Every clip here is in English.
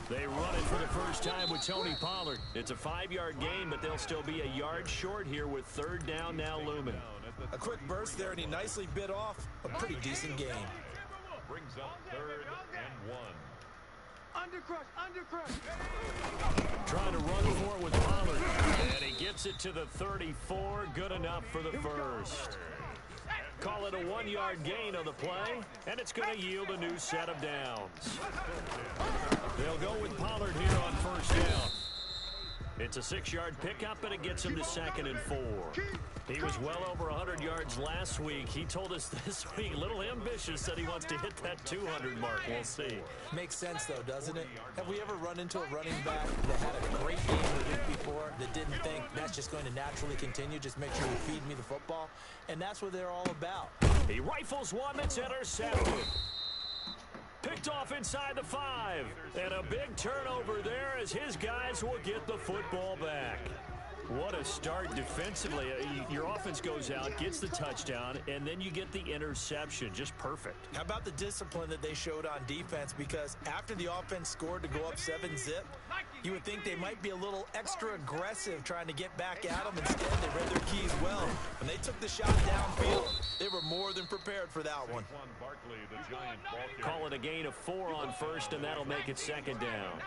They run it for the first time with Tony Pollard. It's a 5-yard gain, but they'll still be a yard short here with third down now looming. A quick burst there, and he nicely bit off a pretty decent game. Brings up 3rd and 1. Undercrush. Trying to run for it with Pollard. And he gets it to the 34. Good enough for the first. Call it a 1-yard gain on the play, and it's going to yield a new set of downs. They'll go with Pollard here on first down. It's a 6-yard pickup, and it gets him to 2nd and 4. He was well over 100 yards last week. He told us this week, a little ambitious, that he wants to hit that 200 mark. We'll see. Makes sense, though, doesn't it? Have we ever run into a running back that had a great game the week before that didn't think that's just going to naturally continue, just make sure you feed me the football? And that's what they're all about. He rifles one that's intercepted. Picked off inside the 5. And a big turnover there as his guys will get the football back. What a start defensively. Your offense goes out, gets the touchdown, and then you get the interception. Just perfect. How about the discipline that they showed on defense? Because after the offense scored to go up 7-zip, you would think they might be a little extra aggressive trying to get back at them. Instead, they read their keys well. When they took the shot downfield, they were more than prepared for that one. Call it a gain of 4 on first, and that'll make it 2nd down.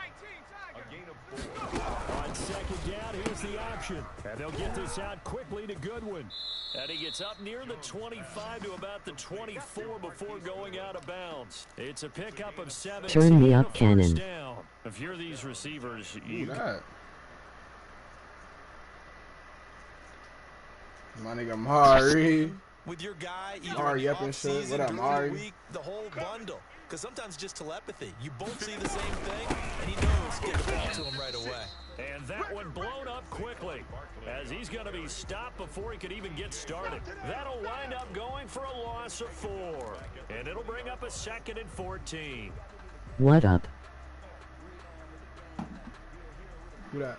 A gain of 4. On 2nd down, here's the option. And they'll get this out quickly to Goodwin. And he gets up near the 25 to about the 24 before going out of bounds. It's a pickup of 7. Turn me up, Cannon. Down. If you're these receivers, you... My nigga Mari. With your guy, Mari up and shit. What up, Mari? The whole bundle. Because sometimes just telepathy. You both see the same thing, and he knows to get the ball to him right away. And that one blown up quickly, as he's going to be stopped before he could even get started. That'll wind up going for a loss of 4. And it'll bring up a 2nd and 14. What up? Who that?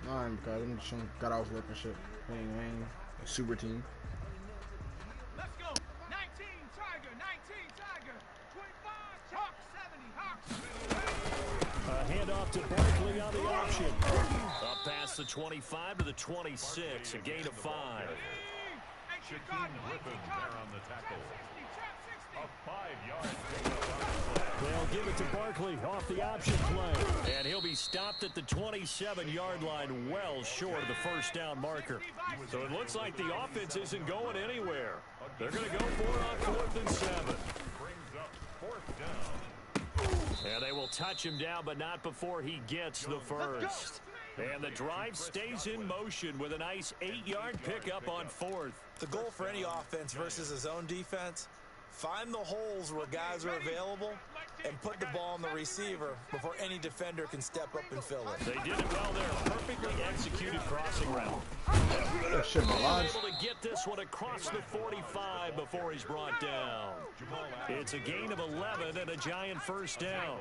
Nah, because I'm just got off work and shit. Hang. Super team. Let's go. 19 Tiger. 19 Tiger. 25 Hawk 70 Hawks. A handoff to Barkley on the option. Up past the 25 to the 26. A gain of 5. Shaquem Griffin there on the tackle. A 5-yard. They'll give it to Barkley off the option play. And he'll be stopped at the 27-yard line, well short of the first down marker. So it looks like the offense isn't going anywhere. They're going to go for it on 4th and 7. Brings up 4th down. And they will touch him down, but not before he gets the first. And the drive stays in motion with a nice 8-yard pickup on 4th. The goal for any offense versus his own defense, find the holes where guys are available and put the ball on the receiver before any defender can step up and fill it. They did it well there. Perfectly executed crossing route. Able to get this one across the 45 before he's brought down. It's a gain of 11 and a giant first down.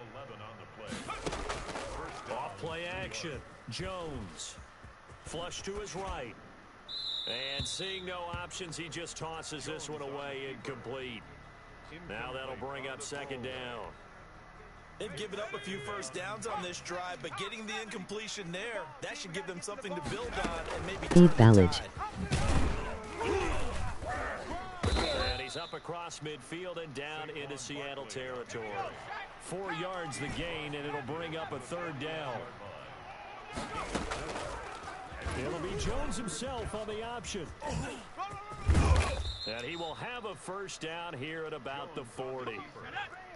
Off play action. Jones. Flush to his right. And seeing no options, he just tosses this one away incomplete. Now that'll bring up 2nd down. They've given up a few first downs on this drive, but getting the incompletion there, that should give them something to build on and maybe turn the tide. And he's up across midfield and down into Seattle territory. 4 yards the gain, and it'll bring up a 3rd down. It'll be Jones himself on the option. And he will have a first down here at about the 40.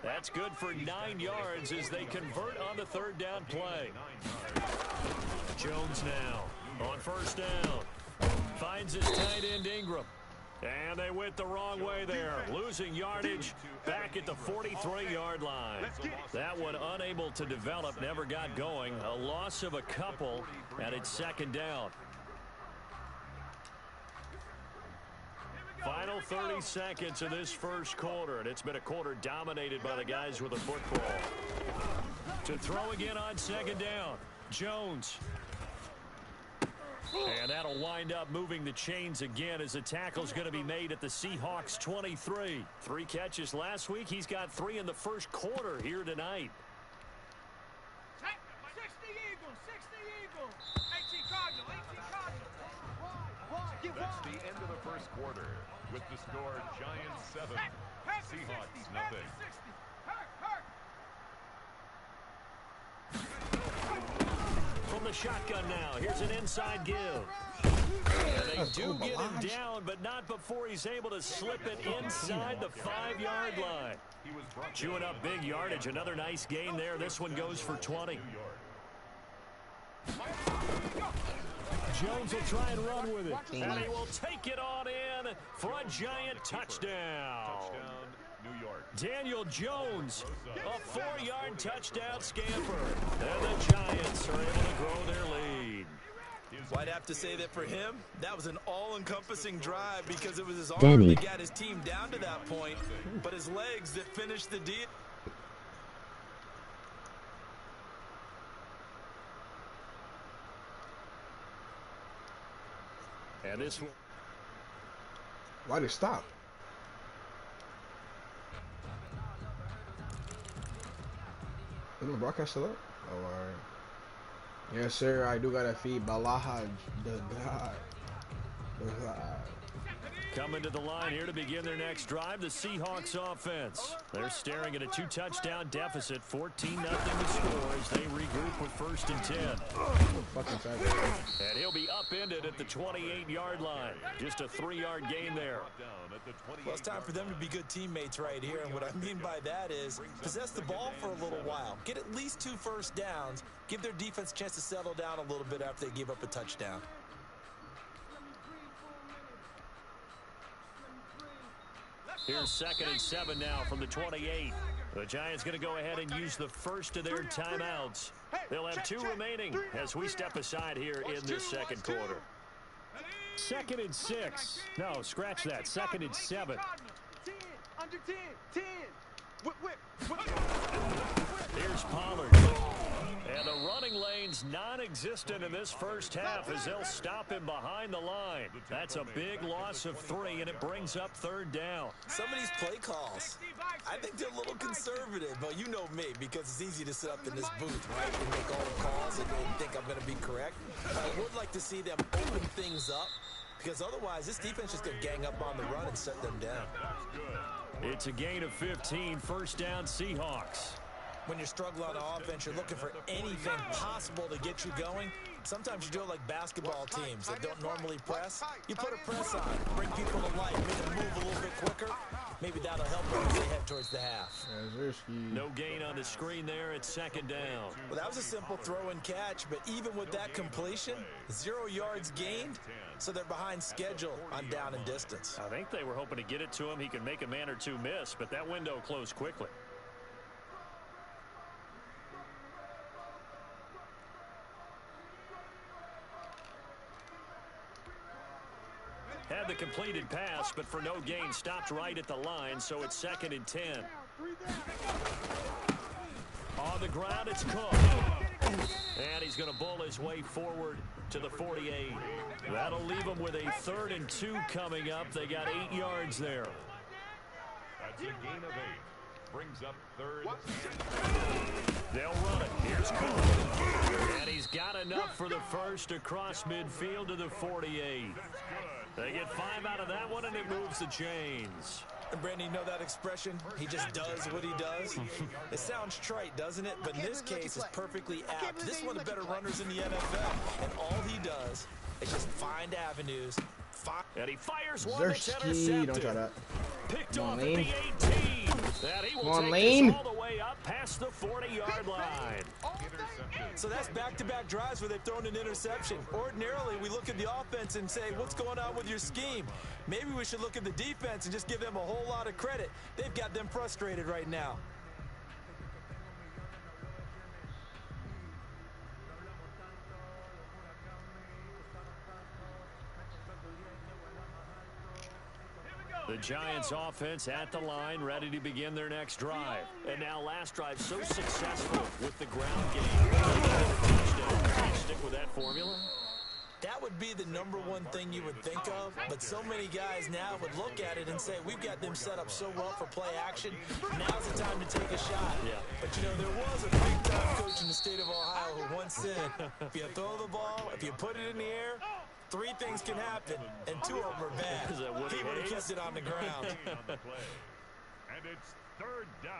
That's good for 9 yards as they convert on the 3rd down play. Jones now on first down. Finds his tight end Ingram. And they went the wrong way there, losing yardage back at the 43-yard line. That one unable to develop, never got going. A loss of a couple, and it's 2nd down. Final 30 seconds of this first quarter, and it's been a quarter dominated by the guys with the football. To throw again on 2nd down, Jones. And that'll wind up moving the chains again as the tackle's going to be made at the Seahawks 23. 3 catches last week. He's got 3 in the first quarter here tonight. 60 Eagles, 60 Eagles. 18 Cardinal, 18 Cardinal. That's the end of the first quarter. With the score, Giants 7, Seahawks nothing. From the shotgun now, here's an inside give. And they do get him down, but not before he's able to slip it inside the 5-yard line. Chewing up big yardage. Another nice gain there. This one goes for 20. Jones will try and run with it. And he will take it on in for a Giant touchdown. New York. Daniel Jones, a 4-yard touchdown scamper. And the Giants are able to grow their lead. Well, I'd have to say that for him, that was an all-encompassing drive because it was his arm Danny. that got his team down to that point, but his legs that finished the deal. And this one. Why'd it stop? Is my broadcast still up? Oh, alright. Yes, sir. I do got a feed. Balahaj. The God. Coming to the line here to begin their next drive, the Seahawks offense. They're staring at a 2-touchdown deficit, 14-0 to score as they regroup with 1st and 10. Fucking fat. And he'll be upended at the 28-yard line. Just a 3-yard gain there. Well, it's time for them to be good teammates right here, and what I mean by that is possess the ball for a little while, get at least 2 first downs, give their defense a chance to settle down a little bit after they give up a touchdown. Here's 2nd and 7 now from the 28. The Giants going to go ahead and use the first of their timeouts. They'll have 2 remaining as we step aside here in this second quarter. 2nd and 6. No, scratch that. 2nd and 7. 10, under 10, 10. Whip. Here's Pollard. And the running lane's non-existent in this first half as they'll stop him behind the line. That's a big loss of 3, and it brings up 3rd down. Some of these play calls, I think they're a little conservative. But you know me, because it's easy to sit up in this booth, right, and make all the calls and think I'm going to be correct. I would like to see them open things up, because otherwise this defense is going to gang up on the run and shut them down. It's a gain of 15, 1st down Seahawks. When you're struggling on offense, you're looking for anything possible to get you going. Sometimes you do it like basketball teams that don't normally press. You put a press on, bring people to life, make them move a little bit quicker. Maybe that'll help them as they head towards the half. No gain on the screen there. It's 2nd down. Well, that was a simple throw and catch, but even with that completion, 0 yards gained, so they're behind schedule on down and distance. I think they were hoping to get it to him. He could make a man or 2 miss, but that window closed quickly. Had the completed pass, but for no gain, stopped right at the line, so it's 2nd and 10. On the ground, it's Cook. And he's going to bull his way forward to the 48. That'll leave him with a 3rd and 2 coming up. They got 8 yards there. That's a gain of 8. Brings up 3rd. They'll run it. Here's Cook. And he's got enough for the first across midfield to the 48. They get 5 out of that one, and it moves the chains. And Brandon, you know that expression? He just does what he does. It sounds trite, doesn't it? But in this case, it's perfectly apt. This is one of the better runners in the NFL. And all he does is just find avenues. And he fires one that's intercepted. Don't try that. Picked Come off on, at the Lane. 18. That he will Come on, take Lane. this all the way up past the 40-yard line. So that's back-to-back drives where they've thrown an interception. Ordinarily, we look at the offense and say, what's going on with your scheme? Maybe we should look at the defense and just give them a whole lot of credit. They've got them frustrated right now. The Giants offense at the line, ready to begin their next drive. And now last drive so successful with the ground game. Can you stick with that formula? That would would be the #1 thing you would think of, but so many guys now would look at it and say, we've got them set up so well for play action. Now's the time to take a shot. Yeah. But, you know, there was a big-time coach in the state of Ohio who once said, if you throw the ball, if you put it in the air, 3 things can happen, and 2 of them are bad. He would have kept it on the ground. And it's 3rd down.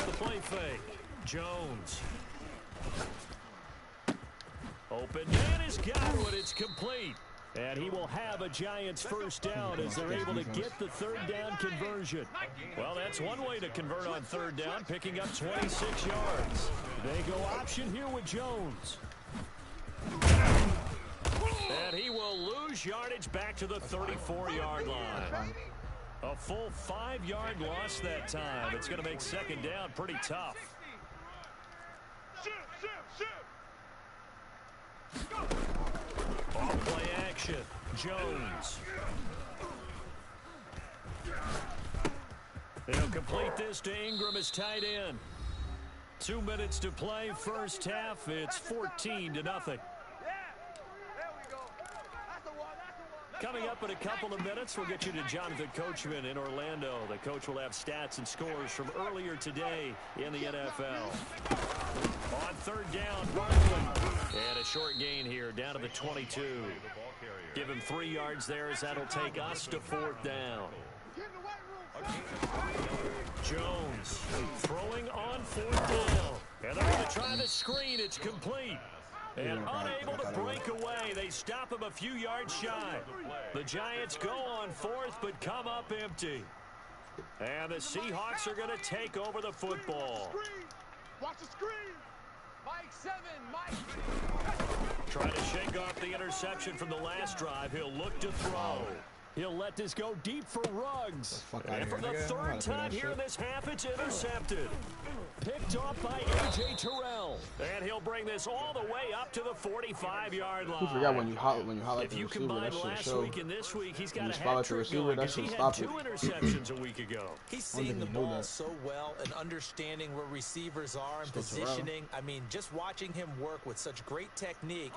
The play fake. Jones. Open man has got it. It's complete. And he will have a Giants first down as they're able to get the 3rd down conversion. Well, that's one way to convert on 3rd down, picking up 26 yards. They go option here with Jones. And he will lose yardage back to the 34-yard line. A full 5-yard loss that time. It's going to make 2nd down pretty tough. Ball play action. Jones. They'll complete this to Ingram as tight end. 2 minutes to play, first half. It's 14-0. Coming up in a couple of minutes, we'll get you to Jonathan Coachman in Orlando. The coach will have stats and scores from earlier today in the NFL. On 3rd down, Barkley. And a short gain here, down to the 22. Give him 3 yards there as that'll take us to 4th down. Jones throwing on 4th down. And they're going to try the screen. It's complete. And unable to break away. They stop him a few yards shy. The Giants go on 4th, but come up empty. And the Seahawks are going to take over the football. Watch the screen. Mike 7, Mike. Trying to shake off the interception from the last drive. He'll look to throw. He'll let this go deep for Ruggs. And for the 3rd time here in this half, it's intercepted. Picked off by A.J. Terrell. And he'll bring this all the way up to the 45-yard line. You forgot when you highlight If the you receiver, combine that shit last show. week and this week, he's got a spot hat the trick receiver, going that because he should had stop 2 interceptions a week ago. He's think seeing the he knew ball that. so well and understanding where receivers are and Still positioning. I mean, just watching him work with such great technique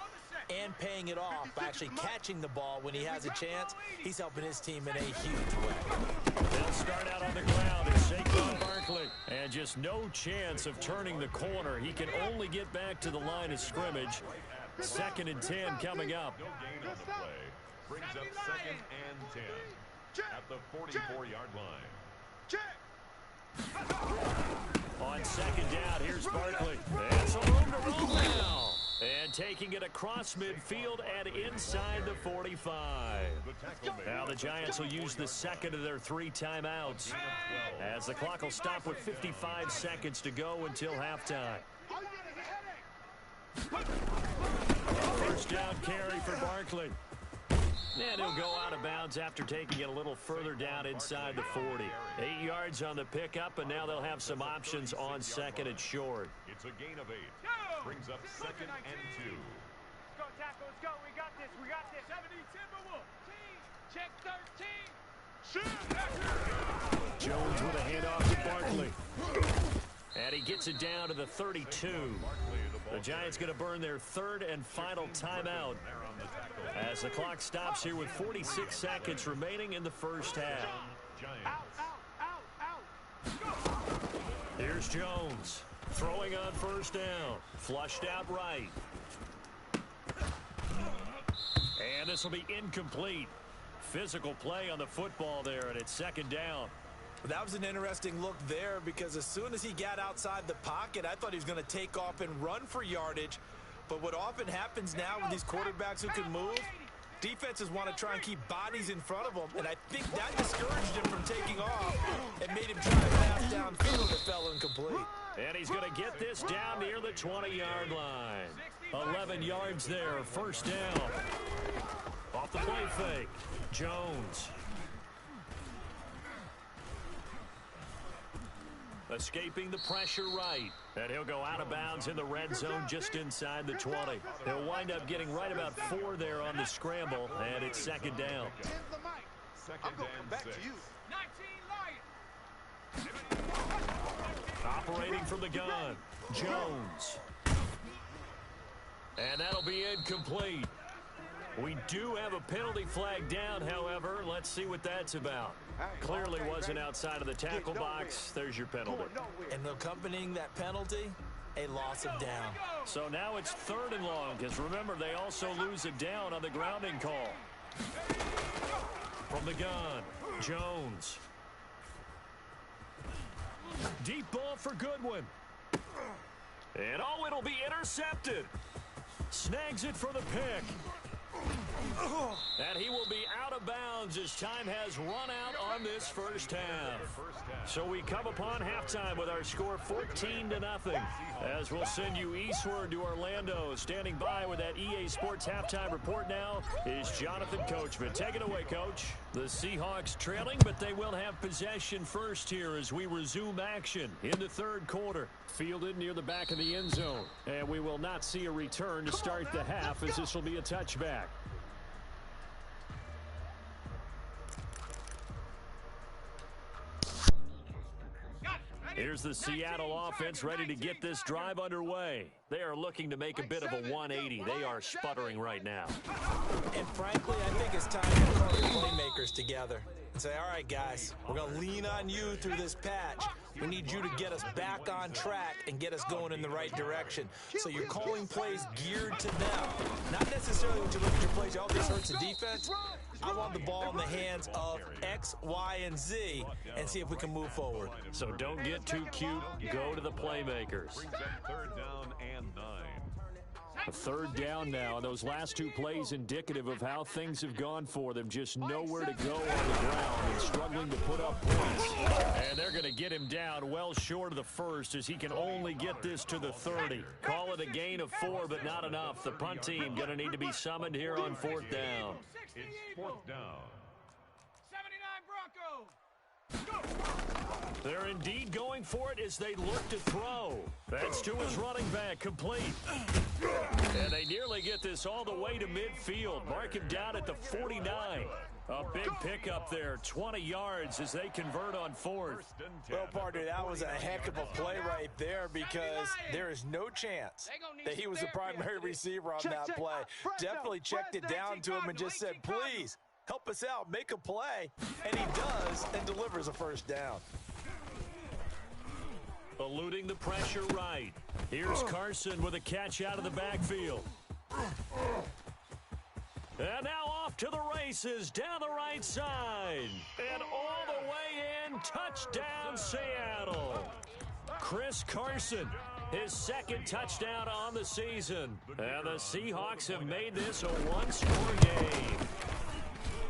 and paying it off by actually catching the ball when he has a chance, he's helping his team in a huge way. They'll start out on the ground as Saquon Barkley. And just no chance of turning the corner. He can only get back to the line of scrimmage. 2nd and 10 coming up. No gain on the play. Brings up 2nd and 10 at the 44-yard line. On 2nd down, here's Barkley. And some room to roll now. And taking it across midfield and inside the 45. Now the Giants will use the 2nd of their 3 timeouts, as the clock will stop with 55 seconds to go until halftime. First down carry for Barkley. And he'll go out of bounds after taking it a little further down inside the 40. 8 yards on the pickup, and now they'll have some options on 2nd and short. It's a gain of 8. Brings up 2nd and 2. Let's go, tackle. Let's go. We got this. We got this. 70 Timberwolves. Check 13. Jones with a handoff to Barkley. And he gets it down to the 32. The Giants going to burn their 3rd and final timeout as the clock stops here with 46 seconds remaining in the first half. Here's Jones throwing on 1st down. Flushed out right. And this will be incomplete. Physical play on the football there, and it's 2nd down. That was an interesting look there because as soon as he got outside the pocket, I thought he was going to take off and run for yardage. But what often happens now with these quarterbacks who can move, defenses want to try and keep bodies in front of them, and I think that discouraged him from taking off and made him try to pass downfield, and it fell incomplete. And he's going to get this down near the 20-yard line. 11 yards there, first down. Off the play fake, Jones. Escaping the pressure right. And he'll go out of bounds in the red zone just inside the 20. He'll wind up getting right about 4 there on the scramble, and it's 2nd down. second and 6. 19 Lions. Operating from the gun, Jones. And that'll be incomplete. We do have a penalty flag down, however. Let's see what that's about. Clearly wasn't outside of the tackle box. There's your penalty. And accompanying that penalty, a loss of down. So now it's 3rd and long, because remember, they also lose a down on the grounding call. From the gun, Jones. Deep ball for Goodwin. And it'll be intercepted. Snags it for the pick. And he will be out of bounds as time has run out on this first half. So we come upon halftime with our score 14-0. As we'll send you eastward to Orlando. Standing by with that EA Sports halftime report now is Jonathan Coachman. Take it away, Coach. The Seahawks trailing, but they will have possession first here as we resume action in the 3rd quarter. Fielded near the back of the end zone. And we will not see a return to start the half, as this will be a touchback. Here's the Seattle offense ready to get this drive underway. They are looking to make a bit of a 180. They are sputtering right now. And frankly, I think it's time to call your playmakers together and say, all right, guys, we're going to lean on you through this patch. We need you to get us back on track and get us going in the right direction. So you're calling plays geared to them. Not necessarily when you look at your plays, oh, this hurts the defense. I want the ball in the hands of X, Y, and Z and see if we can move forward. So don't get too cute. Go to the playmakers. Brings up 3rd down and 9. A 3rd down now. Those last 2 plays indicative of how things have gone for them. Just nowhere to go on the ground and struggling to put up points. And they're going to get him down well short of the first as he can only get this to the 30. Call it a gain of 4, but not enough. The punt team going to need to be summoned here on 4th down. It's 4th down. 79 Broncos. They're indeed going for it as they look to throw. That's to his running back, complete. And they nearly get this all the way to midfield. Mark him down at the 49. A big pickup there, 20 yards as they convert on 4th. Well, partner, that was a heck of a play right there because there is no chance that he was the primary receiver on that play. Definitely checked it down to him and just said, please, help us out, make a play. And he does and delivers a first down. Eluding the pressure right. Here's Carson with a catch out of the backfield. And now off to the races down the right side. And all the way in, touchdown Seattle. Chris Carson, his 2nd touchdown on the season. And the Seahawks have made this a 1-score game.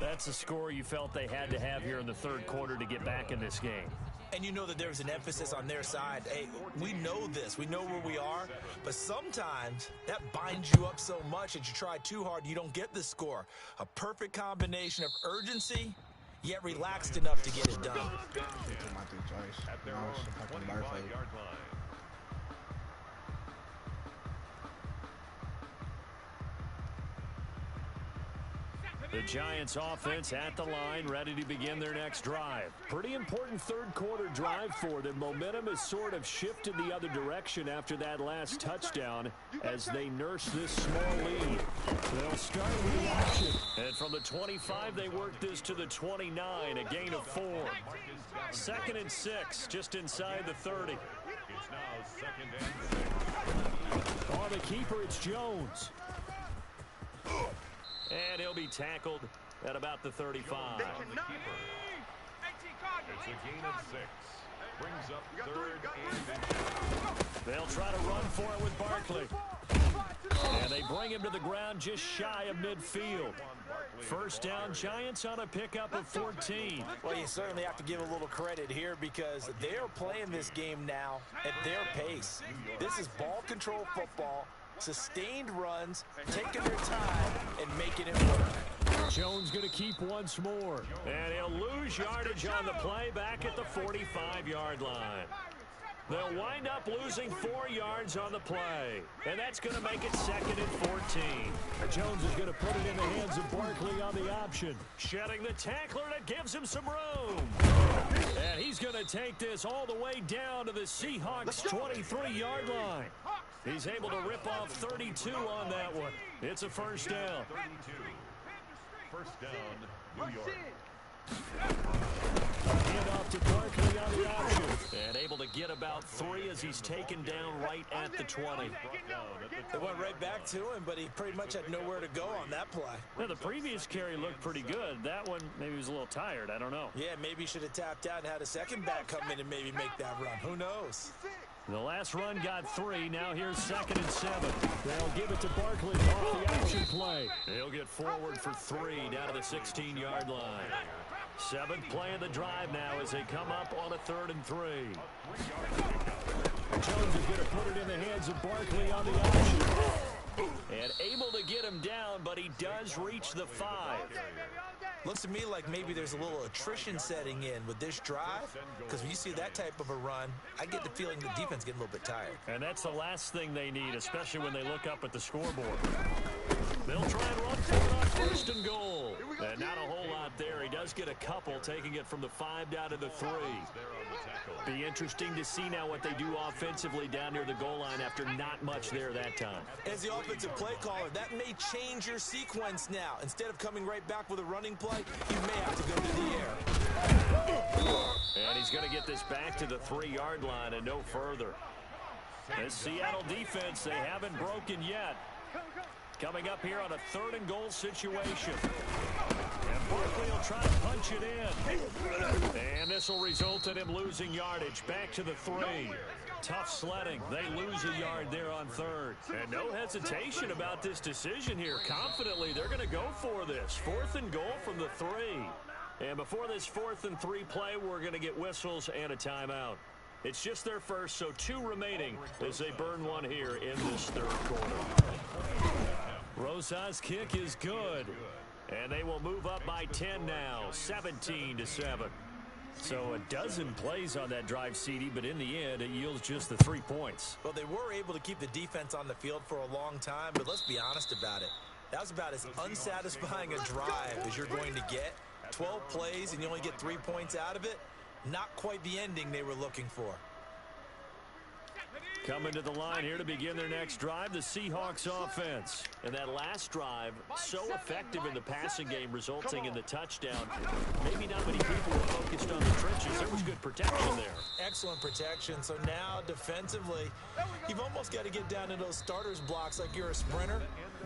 That's a score you felt they had to have here in the 3rd quarter to get back in this game. And you know that there's an emphasis on their side. Hey, we know this. We know where we are. But sometimes that binds you up so much that you try too hard, you don't get the score. A perfect combination of urgency, yet relaxed enough to get it done. At their own 25-yard line. The Giants offense at the line, ready to begin their next drive. Pretty important 3rd quarter drive for them. Momentum has sort of shifted the other direction after that last touchdown as they nurse this small lead. They'll start with the action. And from the 25, they work this to the 29, a gain of 4. 2nd and 6, just inside the 30. It's now 2nd and 6. On the keeper, it's Jones. And he'll be tackled at about the 35. It's a gain of 6. Brings up 3rd and 8. They'll try to run for it with Barkley. And they bring him to the ground just shy of midfield. 1st down, Giants on a pickup of 14. Well, you certainly have to give a little credit here because they are playing this game now at their pace. This is ball control football. Sustained runs, taking their time, and making it work. Jones going to keep once more. And he'll lose yardage on the play back at the 45-yard line. They'll wind up losing 4 yards on the play. And that's going to make it 2nd and 14. Jones is going to put it in the hands of Barkley on the option. Shedding the tackler that gives him some room. And he's going to take this all the way down to the Seahawks' 23-yard line. He's able to rip off 32 on that one. It's a first down. 32. First down, New York. Hand off to Barkley on the option. And able to get about 3 as he's taken down right at the 20. They went right back to him, but he pretty much had nowhere to go on that play. Now, the previous carry looked pretty good. That one, maybe he was a little tired. I don't know. Yeah, maybe he should have tapped out and had a second back come in and maybe make that run. Who knows? The last run got 3. Now here's 2nd and 7. They'll give it to Barkley off the option play. He'll get forward for 3 down to the 16-yard line. 7th play of the drive now as they come up on a 3rd and 3. Jones is going to put it in the hands of Barkley on the option. And able to get him down, but he does reach the 5. Looks to me like maybe there's a little attrition setting in with this drive, because when you see that type of a run, I get the feeling the defense getting a little bit tired. And that's the last thing they need, especially when they look up at the scoreboard. They'll try and run for it on 1st and goal. And not a whole lot there. He does get a couple, taking it from the 5 down to the 3. Be interesting to see now what they do offensively down near the goal line after not much there that time. As the offensive play caller, that may change your sequence now. Instead of coming right back with a running play, you may have to go to the air. And he's going to get this back to the 3-yard line and no further. This Seattle defense, they haven't broken yet. Coming up here on a 3rd and goal situation. And Barkley will try to punch it in. And this will result in him losing yardage. Back to the 3. Tough sledding. They lose a yard there on 3rd. And no hesitation about this decision here. Confidently, they're going to go for this. 4th and goal from the 3. And before this 4th and 3 play, we're going to get whistles and a timeout. It's just their first, so 2 remaining as they burn one here in this 3rd quarter. Rosa's kick is good. And they will move up by 10 now, 17-7. So a dozen plays on that drive, CD, but in the end, it yields just the 3 points. Well, they were able to keep the defense on the field for a long time, but let's be honest about it. That was about as unsatisfying a drive as you're going to get. 12 plays and you only get 3 points out of it. Not quite the ending they were looking for. Coming to the line here to begin their next drive, the Seahawks offense. And that last drive, so effective in the passing game, resulting in the touchdown. Maybe not many people were focused on the trenches. There was good protection there. Excellent protection. So now, defensively, you've almost got to get down to those starters blocks like you're a sprinter.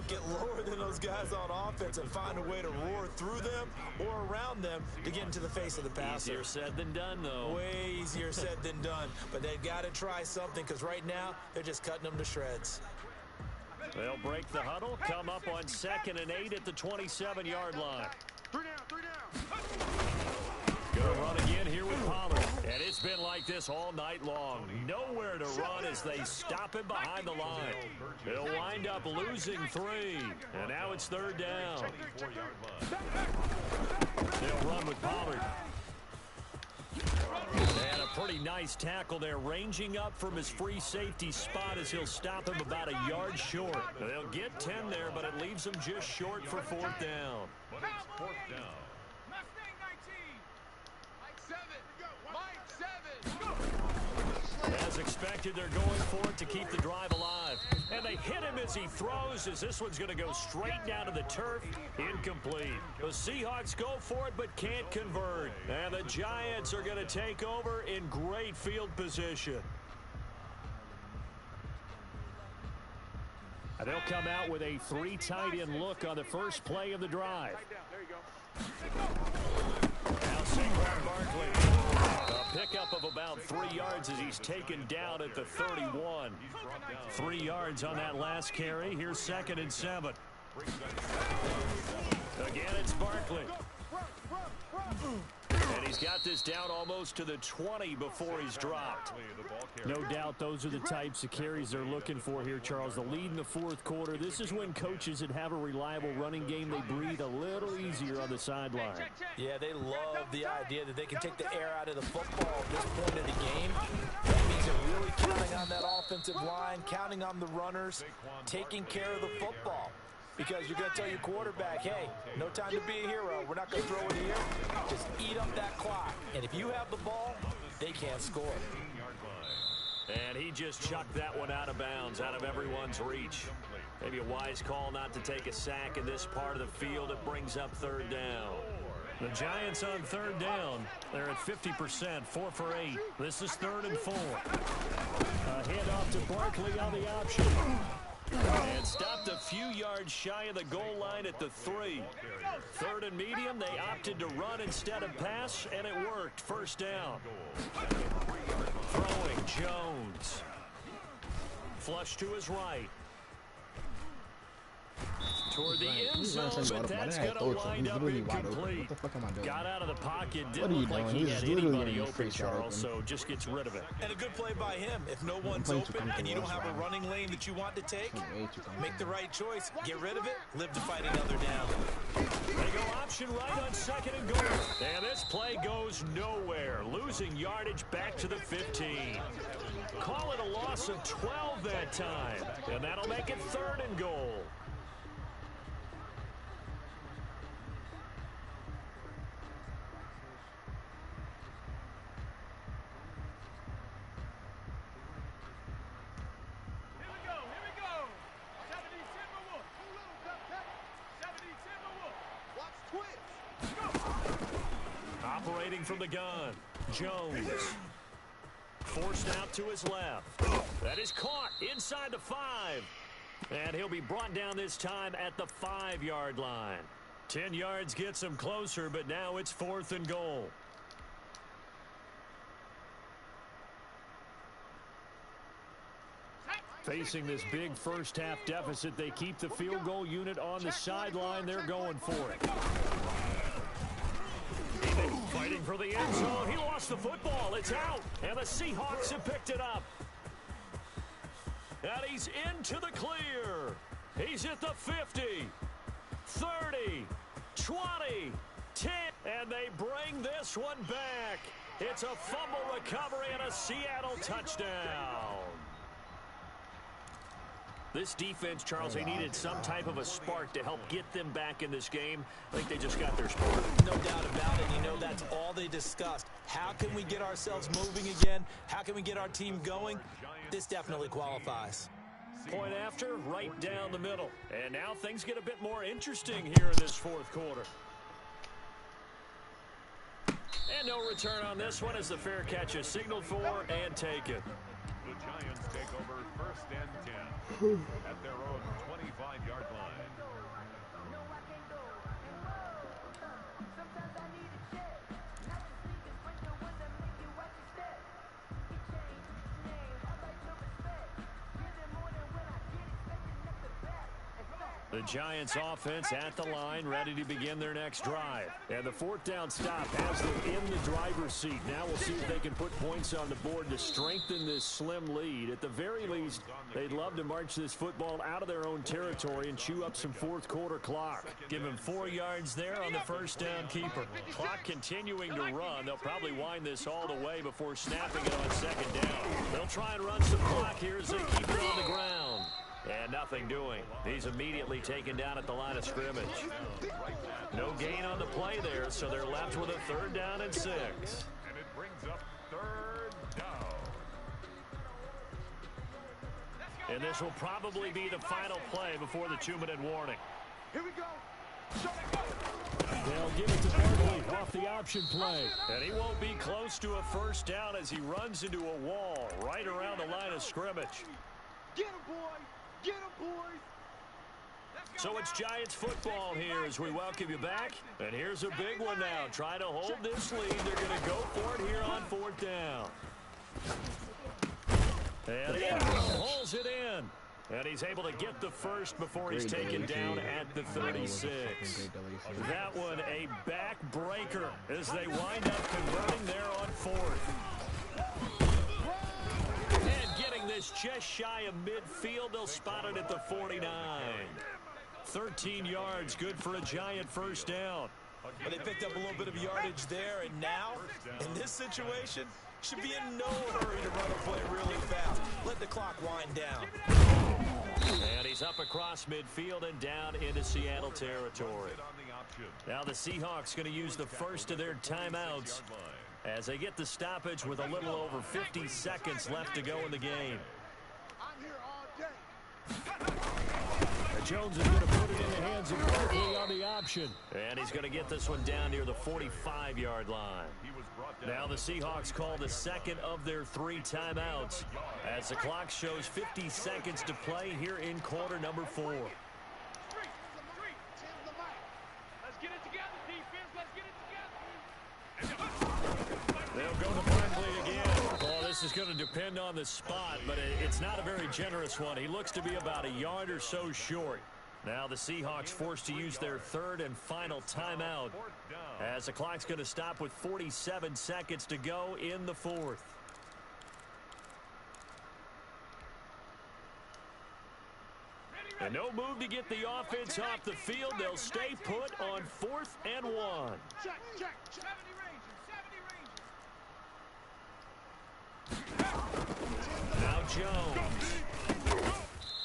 Get lower than those guys on offense and find a way to roar through them or around them to get into the face of the passer. Easier said than done, though. Way easier said than done. But they've got to try something because right now they're just cutting them to shreds. They'll break the huddle, come up on 2nd and 8 at the 27-yard line. 3 down. Gonna run again here with Pollard. And it's been like this all night long. Nowhere to run as they stop him behind the line. They'll wind up losing 3. And now it's 3rd down. They'll run with Pollard. And a pretty nice tackle there, ranging up from his free safety spot as he'll stop him about a yard short. They'll get 10 there, but it leaves them just short for 4th down. But it's 4th down. As expected, they're going for it to keep the drive alive. And they hit him as he throws, as this one's going to go straight down to the turf. Incomplete. The Seahawks go for it, but can't convert. And the Giants are going to take over in great field position. And they'll come out with a 3 tight end look on the first play of the drive. Now Saquon Barkley. A pickup of about 3 yards as he's taken down at the 31. 3 yards on that last carry. Here's 2nd and 7. Again, it's Barkley. And he's got this down almost to the 20 before he's dropped. No doubt those are the types of carries they're looking for here, Charles. The lead in the fourth quarter. This is when coaches that have a reliable running game, they breathe a little easier on the sideline. Yeah, they love the idea that they can take the air out of the football at this point of the game. That means they're really counting on that offensive line, counting on the runners, taking care of the football. Because you're going to tell your quarterback, hey, no time to be a hero. We're not going to throw it here. Just eat up that clock. And if you have the ball, they can't score. And he just chucked that one out of bounds, out of everyone's reach. Maybe a wise call not to take a sack in this part of the field. It brings up third down. The Giants on third down. They're at 50%, 4 for 8. This is 3rd and 4. A handoff to Barkley on the option. And stopped a few yards shy of the goal line at the 3. 3rd and medium, they opted to run instead of pass, and it worked. First down. Throwing, Jones. Flush to his right. Toward the end zone, but that's going to wind up incomplete. Got out of the pocket, didn't look like he had anybody open, Charles, so just gets rid of it. And a good play by him. If no one's open and you don't have a running lane that you want to take, make the right choice, get rid of it, live to fight another down. They go option right on 2nd and goal. And this play goes nowhere, losing yardage back to the 15. Call it a loss of 12 that time, and that'll make it 3rd and goal. Operating from the gun, Jones. Forced out to his left. That is caught inside the 5. And he'll be brought down this time at the 5-yard line. 10 yards gets him closer, but now it's 4th and goal. Facing this big first-half deficit, they keep the field goal unit on the sideline. They're going for it. Fighting for the end zone. He lost the football. It's out. And the Seahawks have picked it up. And he's into the clear. He's at the 50, 30, 20, 10. And they bring this one back. It's a fumble recovery and a Seattle touchdown. This defense, Charles, they needed some type of a spark to help get them back in this game. I think they just got their spark. No doubt about it. You know, that's all they discussed. How can we get ourselves moving again? How can we get our team going? This definitely qualifies. Point after, right down the middle. And now things get a bit more interesting here in this 4th quarter. And no return on this one as the fair catch is signaled for and taken. The Giants take over 1st and 10 at their own 25-yard line. The Giants offense at the line, ready to begin their next drive. And the 4th down stop has them in the driver's seat. Now we'll see if they can put points on the board to strengthen this slim lead. At the very least, they'd love to march this football out of their own territory and chew up some 4th quarter clock. Give them 4 yards there on the 1st down keeper. Clock continuing to run. They'll probably wind this all the way before snapping it on 2nd down. They'll try and run some clock here as they keep it on the ground. And nothing doing. He's immediately taken down at the line of scrimmage. No gain on the play there, so they're left with a 3rd down and 6. And it brings up 3rd down. And this will probably be the final play before the 2-minute warning. Here we go. They'll give it to Barkley off the option play. And he won't be close to a 1st down as he runs into a wall right around the line of scrimmage. Get him, boy. Get him, boys. So it's Giants football here as we welcome you back. And here's a big one now. Trying to hold this lead. They're going to go for it here on 4th down. And he pulls it in. And he's able to get the first before he's taken down at the 36. That one a back-breaker as they wind up converting there on fourth. And getting this just shy of midfield, they'll spot it at the 49. 13 yards, good for a Giant first down. Well, they picked up a little bit of yardage there, and now, in this situation, should be in no hurry to run a play really fast. Let the clock wind down. And he's up across midfield and down into Seattle territory. Now the Seahawks going to use the first of their timeouts as they get the stoppage with a little over 50 seconds left to go in the game. Jones is going to put it in the hands of Barkley on the option. And he's going to get this one down near the 45-yard line. Now the Seahawks call the second of their 3 timeouts as the clock shows 50 seconds to play here in quarter number 4. Let's get it together, defense. Let's get it together. They'll go to Barkley again. Well, this is going to depend on the spot, but it's not a very generous one. He looks to be about a yard or so short. Now the Seahawks forced to use their third and final timeout as the clock's going to stop with 47 seconds to go in the fourth. And no move to get the offense off the field. They'll stay put on 4th and 1. Check. 70 Rangers. Now Jones.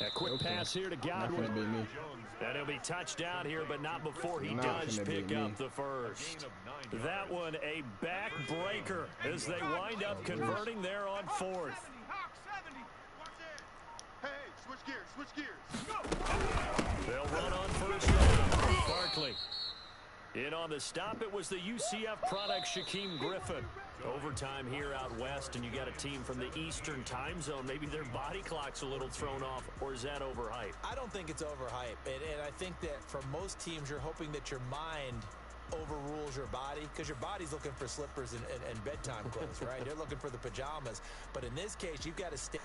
A quick pass here to Godwin. And he'll be touchdown here, but not before he does pick up the first. That one a back-breaker as they wind up converting there on 4th. Hey, switch gears. They'll run on first down. Barkley. In on the stop, it was the UCF product, Shaquem Griffin. Overtime here out west, and you got a team from the Eastern time zone. Maybe their body clock's a little thrown off, or is that overhyped? I don't think it's overhyped, and I think that for most teams, you're hoping that your mind overrules your body because your body's looking for slippers and bedtime clothes, right? They're looking for the pajamas. But in this case, you've got to stay.